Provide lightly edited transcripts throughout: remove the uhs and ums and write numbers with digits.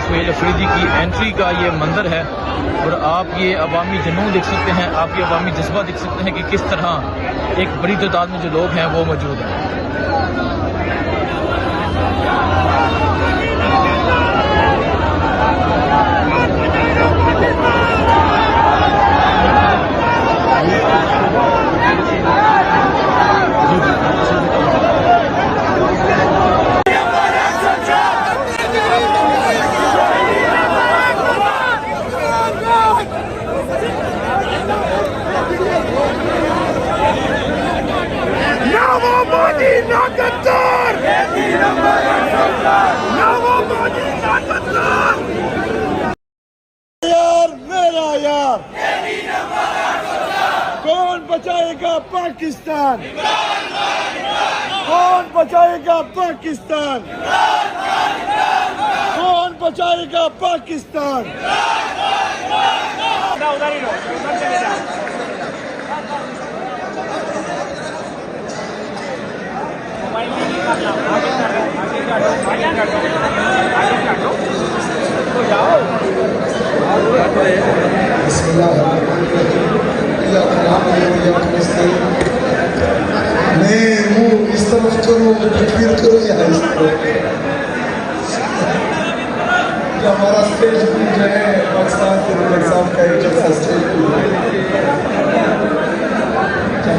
سہیل افریدی کی انٹری کا یہ منظر ہے، اور آپ یہ عوامی جنون دیکھ سکتے ہیں، آپ یہ عوامی جذبہ دیکھ سکتے ہیں کہ کس طرح ایک بڑی تعداد میں جو لوگ ہیں وہ موجود ہیں۔ یار میرا یار کون بچائے گا پاکستان؟ کون بچائے گا پاکستان؟ کون بچائے گا پاکستان؟ بسم اللہ میں منہ اس طرف کروں پھر کروں یا اس طرف؟ جو ہمارا اسٹیج جو ہے پاکستان کے نظام کا ایک جلسہ اسٹیج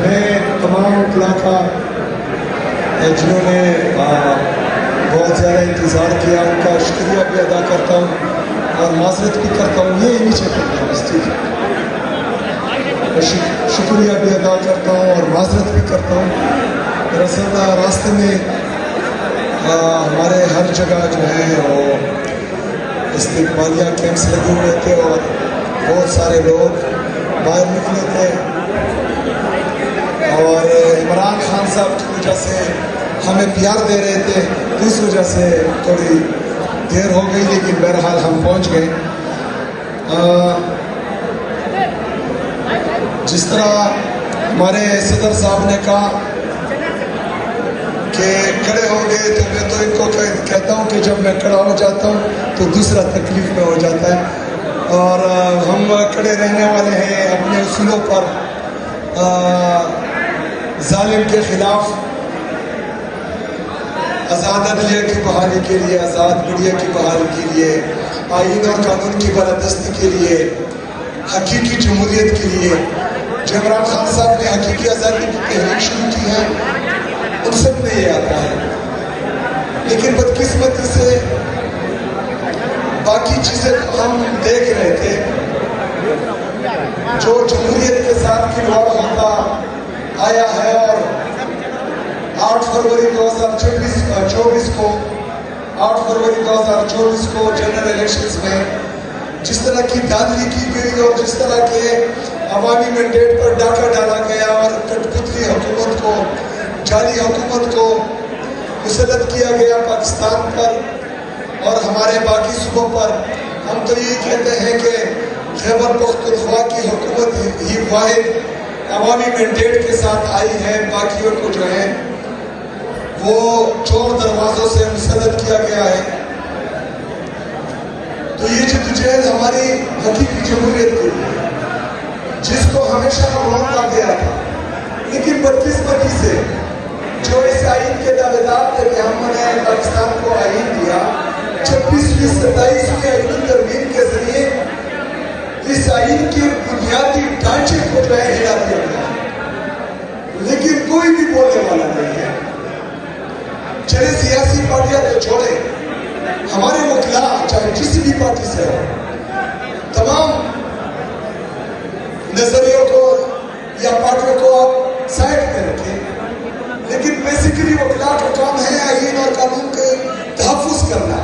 میں تمام کلاکار جنہوں نے بہت زیادہ انتظار کیا ان کا شکریہ بھی ادا کرتا ہوں اور معذرت بھی کرتا ہوں، یہ نیچے کرتا ہوں اسٹیج شکریہ بھی ادا کرتا ہوں اور معذرت بھی کرتا ہوں۔ دراصل راستے میں ہمارے ہر جگہ جو ہے وہ استقبالیہ کیمپس لگے ہوئے تھے اور بہت سارے لوگ باہر نکلے تھے، اور عمران خان صاحب کی وجہ سے ہمیں پیار دے رہے تھے، اس وجہ سے تھوڑی دیر ہو گئی، لیکن بہرحال ہم پہنچ گئے۔ جس طرح ہمارے صدر صاحب نے کہا کہ کھڑے ہو گئے، تو میں تو ان کو کہتا ہوں کہ جب میں کھڑا ہو جاتا ہوں تو دوسرا تکلیف میں ہو جاتا ہے، اور ہم کھڑے رہنے والے ہیں اپنے اصولوں پر، ظالم کے خلاف، آزاد عدلیہ کی بحالی کے لیے، آزاد میڈیا کی بحالی کے لیے، آئین اور قانون کی بالادستی کے لیے، حقیقی جمہوریت کے لیے۔ جو عمران خان صاحب نے حقیقی آزادی کی تحریک شروع کی ہے ان سب میں یہ آتا ہے، لیکن بدقسمتی سے باقی چیزیں ہم دیکھ رہے تھے جو جمہوریت کے ساتھ کھلواڑ ہوتا آیا ہے، اور 8 فروری 2024 کو جنرل الیکشنز میں جس طرح کی دھاندلی کی گئی اور جس طرح کے عوامی مینڈیٹ پر ڈاکہ ڈالا گیا اور کٹ پتلی حکومت کو، جعلی حکومت کو مسلط کیا گیا پاکستان پر اور ہمارے باقی صوبوں پر، ہم تو یہ کہتے ہیں کہ خیبر پختونخوا کی حکومت ہی واحد عوامی مینڈیٹ کے ساتھ آئی ہے، باقیوں کو جو ہے وہ چور دروازوں سے مسلط کیا گیا ہے۔ تو یہ جدوجہد ہماری حقیقی جمہوریت کی جس کو ہمیشہ روکا گیا تھا، لیکن بدقسمتی سے جو اس آئین کے دعوے دار تھے کہ ہم نے پاکستان کو آئین دیا، 26ویں 27ویں آئینی ترمیم کے ذریعے اس آئین کے بنیادی ڈھانچے کو جو ہے ہلا دیا گیا، لیکن کوئی بھی بولنے والا نہیں ہے۔ چلے سیاسی پارٹیاں تو چھوڑے، ہمارے وکلاء چاہے کسی بھی پارٹی سے ہو، تمام نظریوں کو یا پارٹیوں کو آپ سائڈ پہ رکھیں، لیکن بیسیکلی وکلاء کا کام ہے آئین اور قانون کے تحفظ کرنا،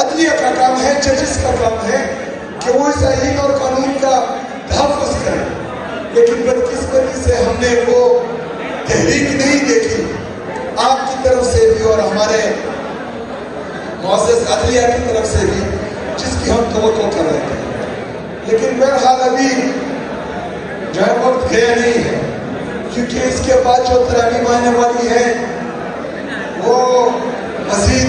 عدلیہ کا کام ہے، ججز کا کام ہے کہ وہ اس آئین اور قانون کا تحفظ کریں، لیکن بدقسمتی سے ہم نے وہ تحریک نہیں دیکھی آپ کی طرف سے بھی اور ہمارے معزز عدلیہ کی طرف سے بھی، جس کی ہم توقع کر رہے تھے۔ لیکن بہرحال ابھی جو ہے وقت گیا نہیں ہے، کیونکہ اس کے بعد جو ترامیم آنے والی ہے وہ مزید